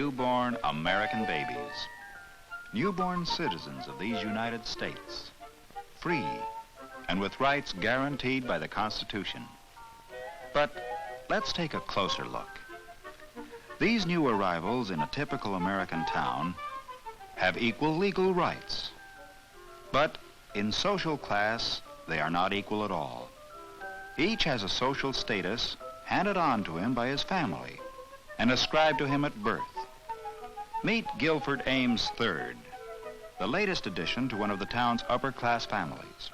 newborn American babies, newborn citizens of these United States, free and with rights guaranteed by the Constitution. But let's take a closer look. These new arrivals in a typical American town have equal legal rights, but in social class, they are not equal at all. Each has a social status handed on to him by his family and ascribed to him at birth. Meet Guilford Ames III, the latest addition to one of the town's upper-class families.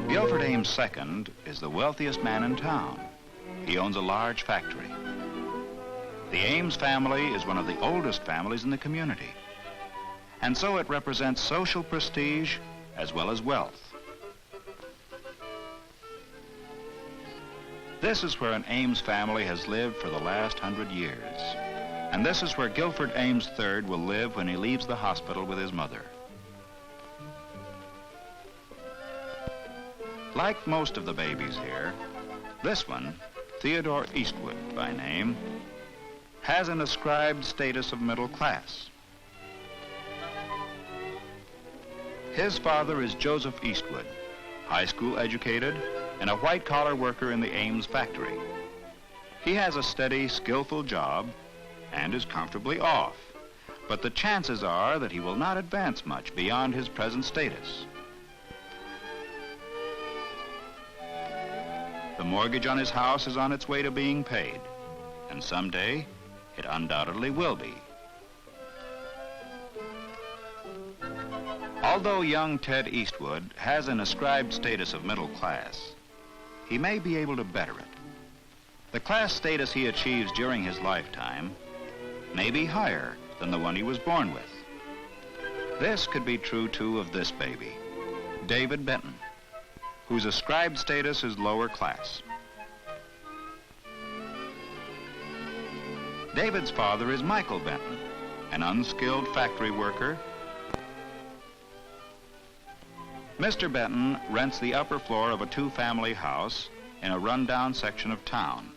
Guilford Ames II is the wealthiest man in town. He owns a large factory. The Ames family is one of the oldest families in the community, and so it represents social prestige as well as wealth. This is where an Ames family has lived for the last 100 years, and this is where Guilford Ames III will live when he leaves the hospital with his mother. Like most of the babies here, this one, Theodore Eastwood by name, has an ascribed status of middle class. His father is Joseph Eastwood, high school educated and a white-collar worker in the Ames factory. He has a steady, skillful job and is comfortably off, but the chances are that he will not advance much beyond his present status. The mortgage on his house is on its way to being paid, and someday it undoubtedly will be. Although young Ted Eastwood has an ascribed status of middle class, he may be able to better it. The class status he achieves during his lifetime may be higher than the one he was born with. This could be true, too, of this baby, David Benton, whose ascribed status is lower class. David's father is Michael Benton, an unskilled factory worker. Mr. Benton rents the upper floor of a two-family house in a rundown section of town.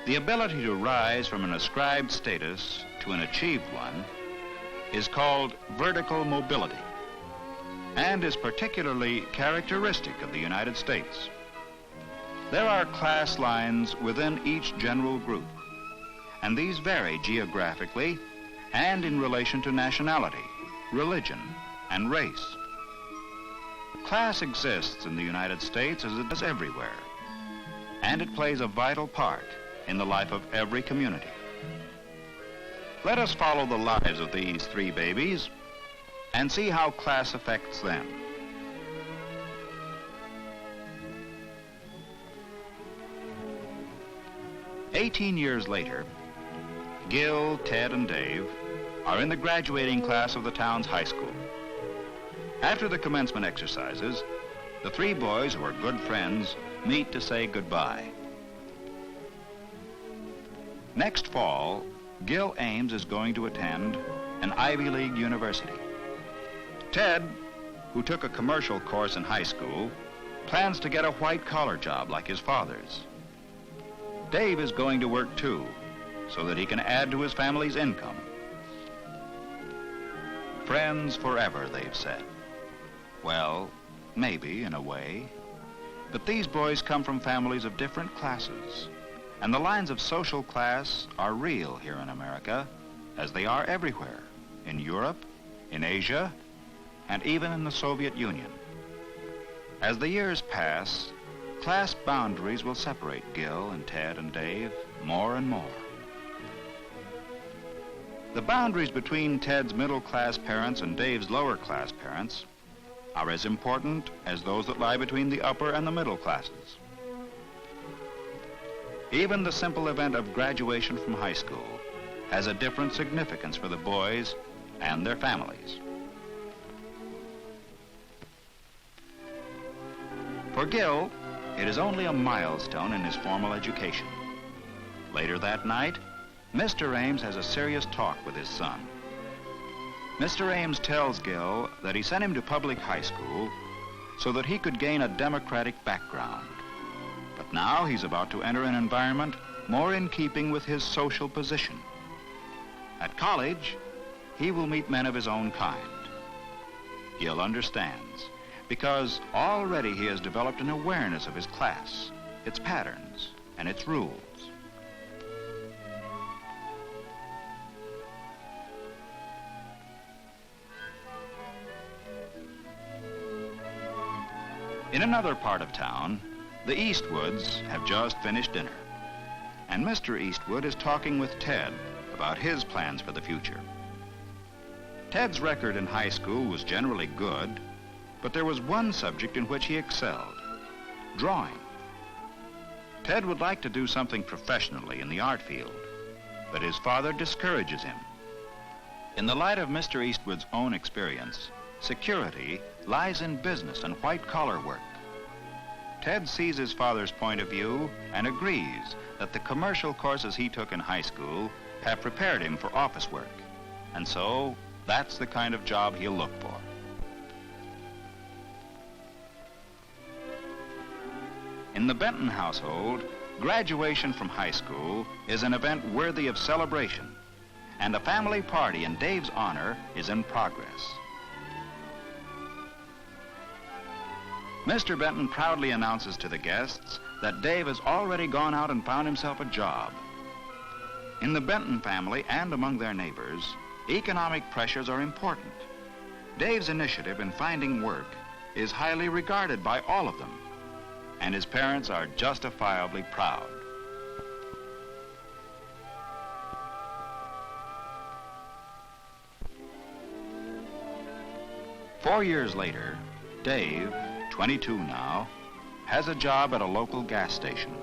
The ability to rise from an ascribed status to an achieved one is called vertical mobility and is particularly characteristic of the United States. There are class lines within each general group, and these vary geographically and in relation to nationality, religion, and race. Class exists in the United States as it does everywhere, and it plays a vital part in the life of every community. Let us follow the lives of these three babies and see how class affects them. "18 years later, Gil, Ted, and Dave are in the graduating class of the town's high school. After the commencement exercises, the three boys, who are good friends, meet to say goodbye. Next fall, Gil Ames is going to attend an Ivy League university. Ted, who took a commercial course in high school, plans to get a white-collar job like his father's. Dave is going to work too, so that he can add to his family's income. Friends forever, they've said. Well, maybe in a way, but these boys come from families of different classes, and the lines of social class are real here in America, as they are everywhere, in Europe, in Asia, and even in the Soviet Union. As the years pass, class boundaries will separate Gil and Ted and Dave more and more. The boundaries between Ted's middle-class parents and Dave's lower-class parents are as important as those that lie between the upper and the middle classes. Even the simple event of graduation from high school has a different significance for the boys and their families. For Gil, it is only a milestone in his formal education. Later that night, Mr. Ames has a serious talk with his son. Mr. Ames tells Gil that he sent him to public high school so that he could gain a democratic background. But now he's about to enter an environment more in keeping with his social position. At college, he will meet men of his own kind. Gil understands, because already he has developed an awareness of his class, its patterns, and its rules. In another part of town, the Eastwoods have just finished dinner, and Mr. Eastwood is talking with Ted about his plans for the future. Ted's record in high school was generally good, but there was one subject in which he excelled: drawing. Ted would like to do something professionally in the art field, but his father discourages him. In the light of Mr. Eastwood's own experience, security lies in business and white-collar work. Ted sees his father's point of view and agrees that the commercial courses he took in high school have prepared him for office work, and so that's the kind of job he'll look for. In the Benton household, graduation from high school is an event worthy of celebration, and a family party in Dave's honor is in progress. Mr. Benton proudly announces to the guests that Dave has already gone out and found himself a job. In the Benton family and among their neighbors, economic pressures are important. Dave's initiative in finding work is highly regarded by all of them, and his parents are justifiably proud. Four years later, Dave, 22 now, has a job at a local gas station.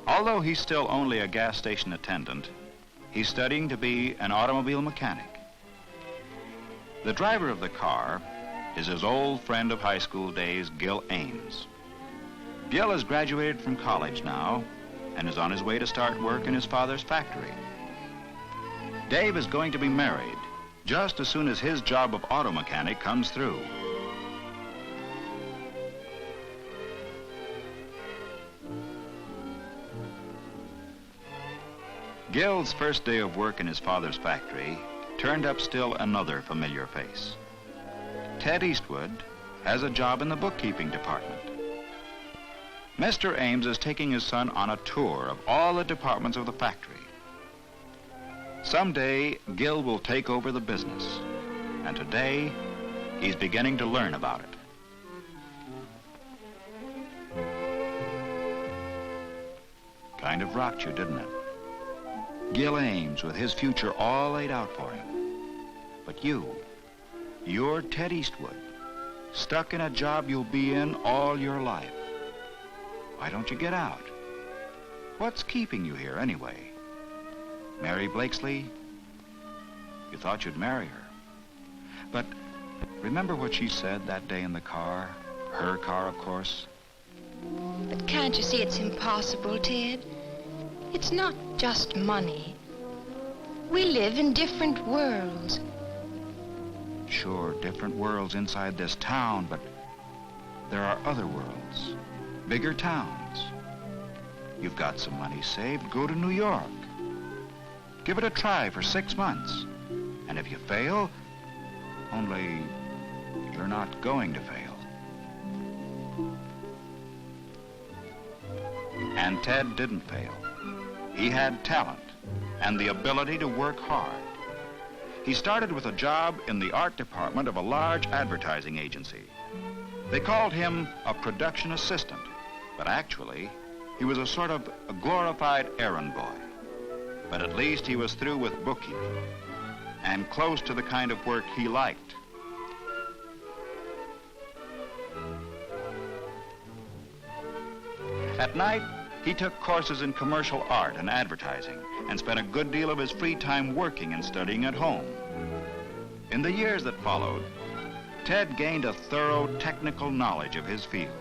Although he's still only a gas station attendant, he's studying to be an automobile mechanic. The driver of the car is his old friend of high school days, Gil Ames. Gil has graduated from college now and is on his way to start work in his father's factory. Dave is going to be married just as soon as his job of auto mechanic comes through. Gil's first day of work in his father's factory turned up still another familiar face. Ted Eastwood has a job in the bookkeeping department. Mr. Ames is taking his son on a tour of all the departments of the factory. Someday, Gil will take over the business, and today, he's beginning to learn about it. Kind of rocked you, didn't it? Gil Ames with his future all laid out for him. But you're Ted Eastwood, stuck in a job you'll be in all your life. Why don't you get out? What's keeping you here anyway? Mary Blakesley? You thought you'd marry her. But remember what she said that day in the car? Her car, of course. But can't you see it's impossible, Ted? It's not just money. We live in different worlds. Sure, different worlds inside this town, but there are other worlds, bigger towns. You've got some money saved, go to New York. Give it a try for 6 months. And if you fail, only you're not going to fail. And Ted didn't fail. He had talent and the ability to work hard. He started with a job in the art department of a large advertising agency. They called him a production assistant, but actually, he was a sort of a glorified errand boy. But at least he was through with bookkeeping and close to the kind of work he liked. At night, he took courses in commercial art and advertising and spent a good deal of his free time working and studying at home. In the years that followed, Ted gained a thorough technical knowledge of his field.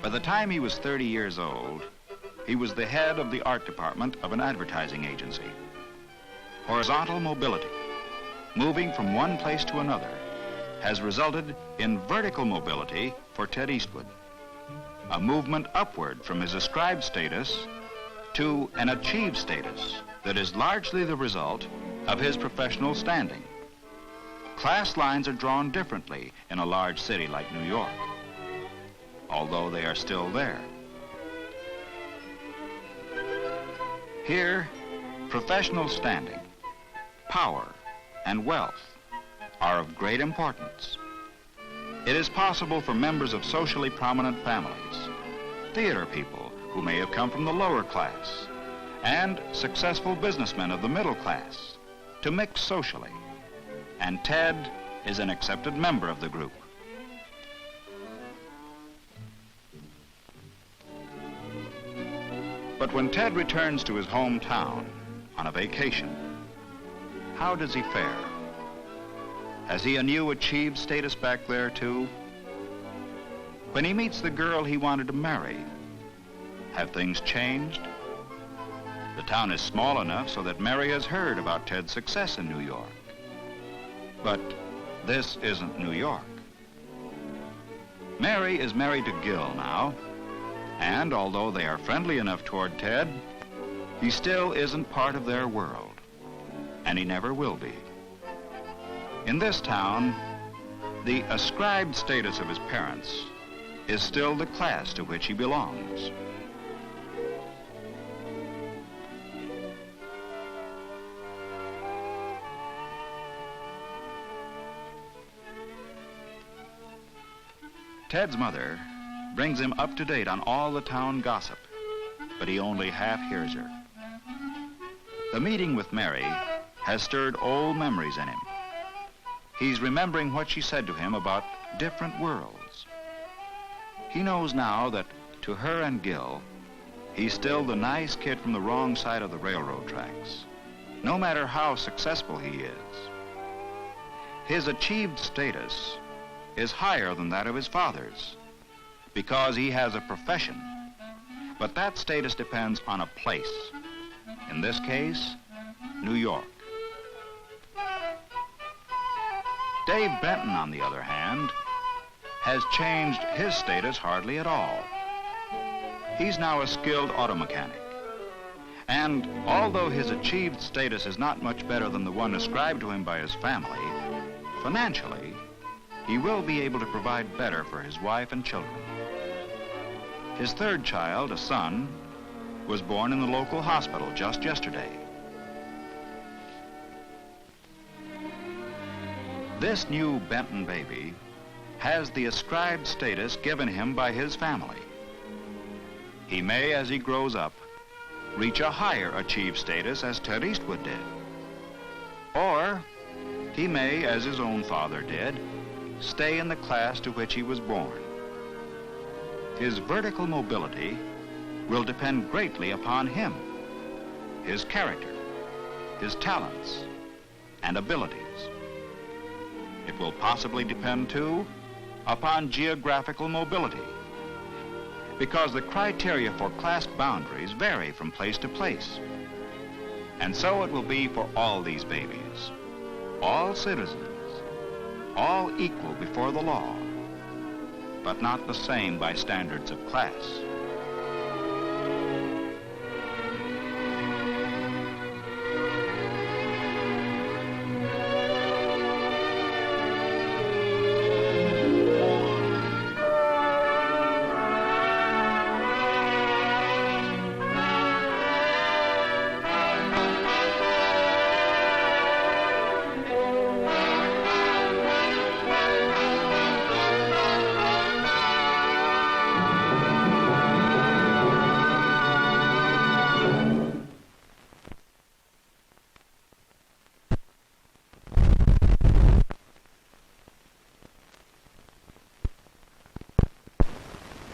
By the time he was 30 years old, he was the head of the art department of an advertising agency. Horizontal mobility, moving from one place to another, has resulted in vertical mobility for Ted Eastwood, a movement upward from his ascribed status to an achieved status that is largely the result of his professional standing. Class lines are drawn differently in a large city like New York, although they are still there. Here, professional standing, power, and wealth are of great importance. It is possible for members of socially prominent families, theater people who may have come from the lower class, and successful businessmen of the middle class to mix socially, and Ted is an accepted member of the group. But when Ted returns to his hometown on a vacation, how does he fare? Has he a new achieved status back there, too? When he meets the girl he wanted to marry, have things changed? The town is small enough so that Mary has heard about Ted's success in New York. But this isn't New York. Mary is married to Gil now, and although they are friendly enough toward Ted, he still isn't part of their world, and he never will be. In this town, the ascribed status of his parents is still the class to which he belongs. Ted's mother brings him up to date on all the town gossip, but he only half hears her. The meeting with Mary has stirred old memories in him. He's remembering what she said to him about different worlds. He knows now that to her and Gil, he's still the nice kid from the wrong side of the railroad tracks, no matter how successful he is. His achieved status is higher than that of his father's because he has a profession, but that status depends on a place. In this case, New York. Dave Benton, on the other hand, has changed his status hardly at all. He's now a skilled auto mechanic. And although his achieved status is not much better than the one ascribed to him by his family, financially, he will be able to provide better for his wife and children. His third child, a son, was born in the local hospital just yesterday. This new Benton baby has the ascribed status given him by his family. He may, as he grows up, reach a higher achieved status as Ted Eastwood did. Or he may, as his own father did, stay in the class to which he was born. His vertical mobility will depend greatly upon him, his character, his talents, and abilities. It will possibly depend, too, upon geographical mobility, because the criteria for class boundaries vary from place to place. And so it will be for all these babies, all citizens, all equal before the law, but not the same by standards of class.